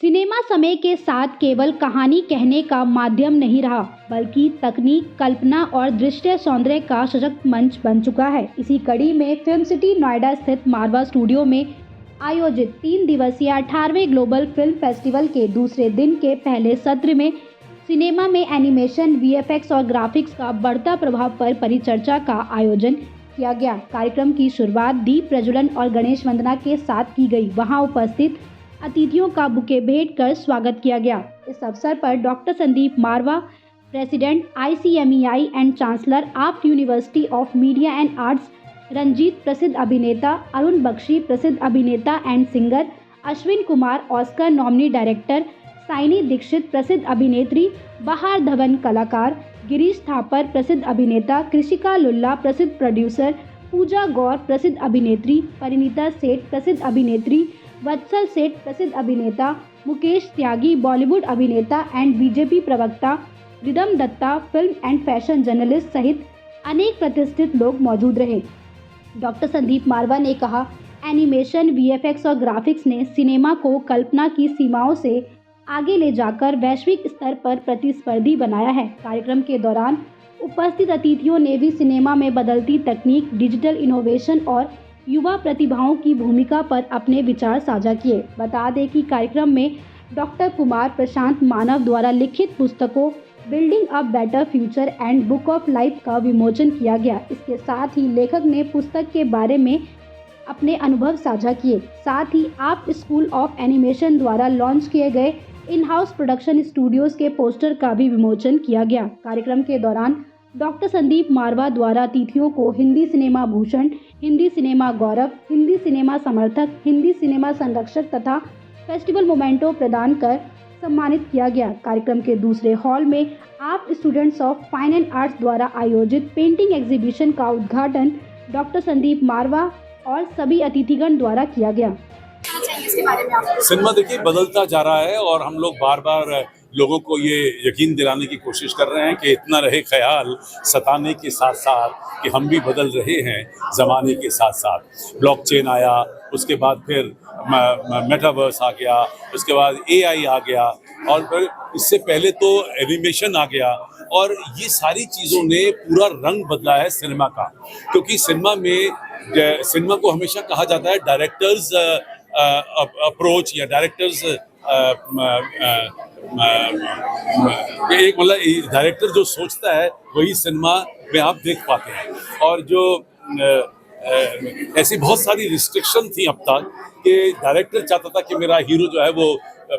Cinema समय के साथ केवल कहानी कहने का माध्यम नहीं रहा, बल्कि तकनीक, कल्पना और दृश्य सौंदर्य का सशक्त मंच बन चुका है। इसी कड़ी में फिल्म सिटी नोएडा स्थित मारवा स्टूडियो में आयोजित 3 दिवसीय 18वें ग्लोबल फिल्म फेस्टिवल के दूसरे दिन के पहले सत्र में सिनेमा में एनिमेशन, वीएफएक्स और ग्राफिक्स का बढ़ता प्रभाव पर परिचर्चा का आयोजन किया गया। कार्यक्रम की शुरुआत दीप प्रज्वलन और गणेश वंदना के साथ की गई। वहां उपस्थित अतिथियों का बुके भेंट कर स्वागत किया गया। इस अवसर पर doctor Sandeep Marwah, president ICMEI and chancellor AAFT university of media and arts, Ranjeet प्रसिद्ध अभिनेता, अरुण बख्शी प्रसिद्ध अभिनेता and singer, Ashwin Kumar Oscar nominee director, Saini Dixit प्रसिद्ध अभिनेत्री, बहार धवन कलाकार, गिरीश थापर प्रसिद्ध अभिनेता, कृषिका लुल्ला प्रसिद्ध प्रोड्यूसर, पूजा गौर प्रसिद्ध अभिनेत्री, परिणीता सेठ प्रसिद्ध अभिनेत्री, वत्सल सेठ प्रसिद्ध अभिनेता, मुकेश त्यागी बॉलीवुड अभिनेता एंड बीजेपी प्रवक्ता, Ridham Datta film and fashion journalist सहित अनेक प्रतिष्ठित लोग मौजूद रहे। डॉक्टर संदीप मारवा ने कहा, एनिमेशन, वीएफएक्स और ग्राफिक्स ने सिनेमा को कल्पना की सीमाओं से आगे ले जाकर वैश्विक स्तर पर प्रतिस्पर्धी बनाया है। कार्यक्रम के दौरान उपस्थित अतिथियों ने भी सिनेमा में बदलती तकनीक, डिजिटल इनोवेशन और युवा प्रतिभाओं की भूमिका पर अपने विचार साझा किए। बता दें कि कार्यक्रम में डॉक्टर कुमार प्रशांत मानव द्वारा लिखित पुस्तकों building a better future and book of life का विमोचन किया गया। इसके साथ ही लेखक ने पुस्तक के बारे में अपने अनुभव साझा किए। साथ ही आर्ट स्कूल ऑफ एनिमेशन द्वारा लॉन्च किए गए इन हाउस प्रोडक्शन स्टूडियोज के पोस्टर का भी विमोचन किया गया। कार्यक्रम के दौरान डॉक्टर संदीप मारवा द्वारा अतिथियों को हिंदी सिनेमा भूषण, हिंदी सिनेमा गौरव, हिंदी सिनेमा समर्थक, हिंदी सिनेमा संरक्षक तथा फेस्टिवल मोमेंटो प्रदान कर सम्मानित किया गया। कार्यक्रम के दूसरे हॉल में art students of fine and arts द्वारा आयोजित पेंटिंग एग्जीबिशन का उद्घाटन डॉक्टर संदीप मारवा और सभी अतिथिगण द्वारा किया गया। सिनेमा देखिए बदलता जा रहा है और हम लोग बार बार लोगों को ये यकीन दिलाने की कोशिश कर रहे हैं कि इतना रहे ख्याल सताने के साथ साथ कि हम भी बदल रहे हैं ज़माने के साथ साथ। ब्लॉकचेन आया, उसके बाद फिर मेटावर्स आ गया, उसके बाद AI आ गया और फिर इससे पहले तो एनिमेशन आ गया और ये सारी चीज़ों ने पूरा रंग बदला है सिनेमा का। क्योंकि सिनेमा को हमेशा कहा जाता है डायरेक्टर्स अप्रोच या डायरेक्टर्स एक मतलब डायरेक्टर जो सोचता है वही सिनेमा में आप देख पाते हैं। और जो ऐसी बहुत सारी रिस्ट्रिक्शन थी अब तक कि डायरेक्टर चाहता था कि मेरा हीरो जो है वो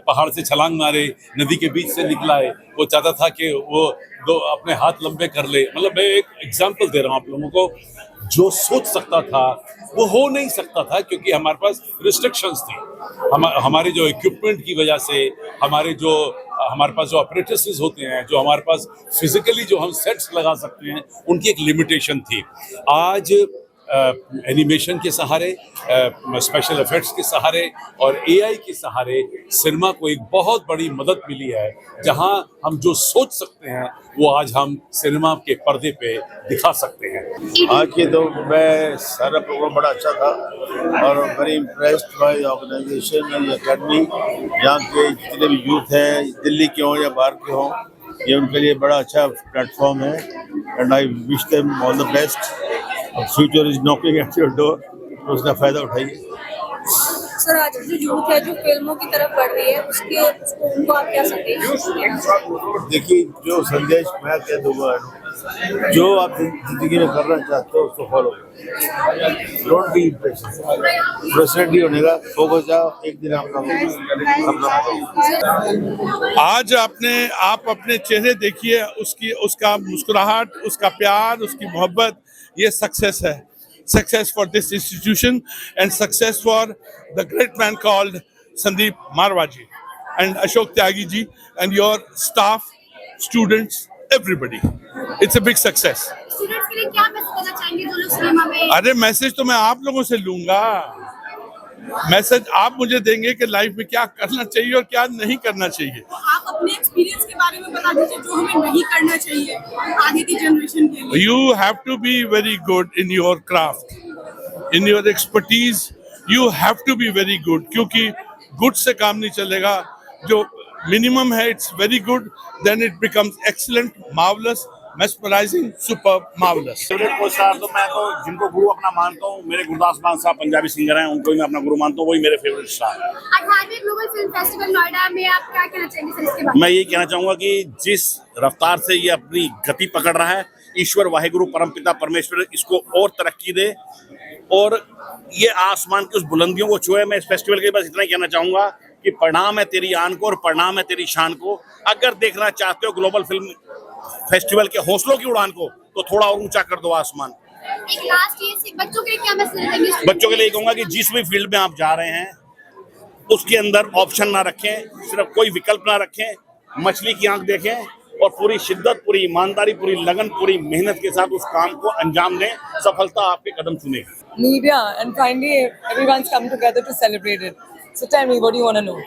पहाड़ से छलांग मारे, नदी के बीच से निकला है, वो चाहता था कि वो अपने हाथ लंबे कर ले। मतलब मैं एक एग्जांपल दे रहा हूँ आप लोगों को, जो सोच सकता था वो हो नहीं सकता था क्योंकि हमारे पास रिस्ट्रिक्शंस थी। हमारे जो इक्विपमेंट की वजह से, हमारे पास जो ऑपरेटर्स होते हैं, जो हमारे पास फिजिकली जो हम सेट्स लगा सकते हैं, उनकी एक लिमिटेशन थी। आज एनिमेशन के सहारे, स्पेशल इफेक्ट्स के सहारे और AI के सहारे सिनेमा को एक बहुत बड़ी मदद मिली है। जहां हम जो सोच सकते हैं वो आज हम सिनेमा के पर्दे पे दिखा सकते हैं। आज के तो मैं सारा प्रोग्राम बड़ा अच्छा था और very impressed by organisation and academy. यहाँ के जितने भी यूथ हैं, दिल्ली के हों या बाहर के हों, ये उनके लिए बड़ा अच्छा प्लेटफॉर्म है and I wish them all the best. Future is knocking at your door, तो उसका फायदा उठाइए। सर, आज जो यूथ है जो फिल्मों की तरफ बढ़ रही है उनको आप क्या संदेश देंगे? देखिए, जो संदेश मैं कह दूंगा, जो आप जिंदगी में करना चाहते हो उसको फॉलो करो। डोंट बी प्रेसिडेंट ही होने का फोकस जाओ, एक दिन आपका आज आप अपने चेहरे देखिए, उसका मुस्कुराहट, उसका प्यार, उसकी मोहब्बत, ये सक्सेस है। Success for this institution and success for the great man called Sandeep Marwa ji and Ashok Tyagi ji and your staff, students, everybody. It's a big success. Students के लिए क्या मैसेज देना चाहेंगे जो लोग सिनेमा में? अरे मैसेज तो मैं आप लोगों से लूंगा। मैसेज आप मुझे देंगे कि लाइफ में क्या करना चाहिए और क्या नहीं करना चाहिए। आप अपने एक्सपीरियंस के बारे में बता दीजिए जो हमें नहीं करना चाहिए आगे की जनरेशन के लिए। You have to be very good in your craft, in your expertise. You have to be very good, क्योंकि गुड से काम नहीं चलेगा, जो मिनिमम है it's very good, then it becomes excellent, marvellous, mesmerising, super marvellous. Favourite को star तो मैं तो जिनको गुरु अपना मानता हूँ, मेरे गुरदास मान साहब पंजाबी सिंगर हैं, उनको ही मैं अपना गुरु मानता हूँ, वही मेरे फेवरेट स्टार है। 18वें ग्लोबल फिल्म फेस्टिवल नोएडा में आप क्या कहना चाहेंगे सर इसके बारे में? मैं यही कहना चाहूंगा कि जिस रफ्तार से ये अपनी गति पकड़ रहा है, ईश्वर वाहिगुरु परमपिता परमेश्वर इसको और तरक्की दे और ये आसमान की उस बुलंदियों को छुए। मैं इस फेस्टिवल के बस इतना ही कहना चाहूंगा कि प्रणाम है तेरी आन को और प्रणाम है तेरी शान को। अगर देखना चाहते हो ग्लोबल फिल्म फेस्टिवल के हौसलों की उड़ान को, तो थोड़ा और ऊंचा कर दो आसमान। एक लास्ट ये बच्चों के लिए क्या मैसेज देंगे? बच्चों के लिए कहूंगा कि जिस भी फील्ड में आप जा रहे हैं उसके अंदर ऑप्शन ना रखें, सिर्फ कोई विकल्प ना रखें, मछली की आंख देखें और पूरी शिद्दत, पूरी ईमानदारी, पूरी लगन, पूरी मेहनत के साथ उस काम को अंजाम दें। सफलता आपके कदम चुनेगी। Media and finally everyone's come together to celebrate it. So tell me, what do you want to know?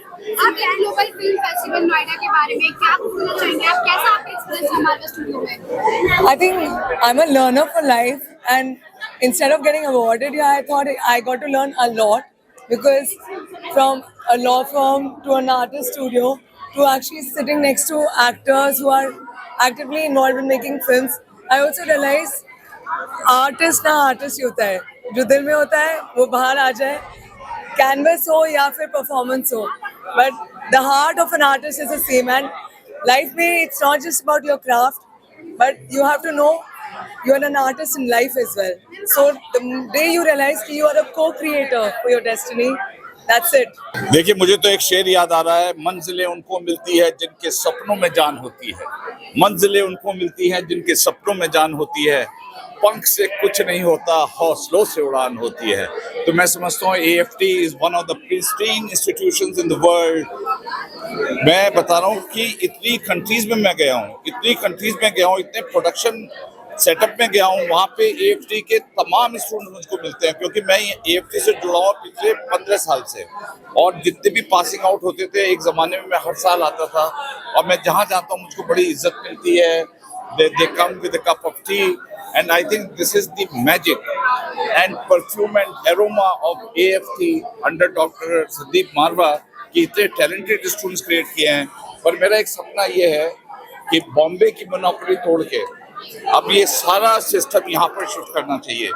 आप ग्लोबल फिल्म फेस्टिवल नोएडा के बारे में क्या बोलना चाहेंगे? आप कैसा आपका एक्सपीरियंस हमारे स्टूडियो में? I think I'm a learner for life, and instead of getting awarded here, I thought I got to learn a lot, because from a law firm to an artist studio to actually sitting next to actors who are actively involved in making films, I also realized artist ना artist ही होता है, जो दिल में होता है वो बाहर आ जाए, कैनवस हो या फिर परफॉर्मेंस हो, but the heart of an artist is the same. And life में it's not just about your craft, but you have to know you are an artist in life as well. So the day you realize कि you are a co-creator for your destiny, that's it. देखिए, मुझे तो एक शेर याद आ रहा है, मंजिलें उनको मिलती है जिनके सपनों में जान होती है, मंजिलें उनको मिलती हैं जिनके सपनों में जान होती है, पंख से कुछ नहीं होता, हौसलों से उड़ान होती है। तो मैं समझता हूँ AFT is one of the pristine institutions in the world. मैं बता रहा हूँ कि इतनी कंट्रीज में मैं गया हूँ, इतने प्रोडक्शन सेटअप में गया हूँ, वहाँ पे AFT के तमाम स्टूडेंट मुझको मिलते हैं, क्योंकि मैं AFT से जुड़ा हूँ पिछले 15 साल से, और जितने भी पासिंग आउट होते थे एक ज़माने में मैं हर साल आता था, और मैं जहाँ जाता हूँ मुझको बड़ी इज्जत मिलती है। They come with a cup of tea, and I think this is the magic and perfume and aroma of AFT under Dr. Sandeep Marwa कि इतने टैलेंटेड स्टूडेंट्स क्रिएट किए हैं। पर मेरा एक सपना ये है कि बॉम्बे की मोनोपोली तोड़ के अब ये सारा सिस्टम यहाँ पर शिफ्ट करना चाहिए।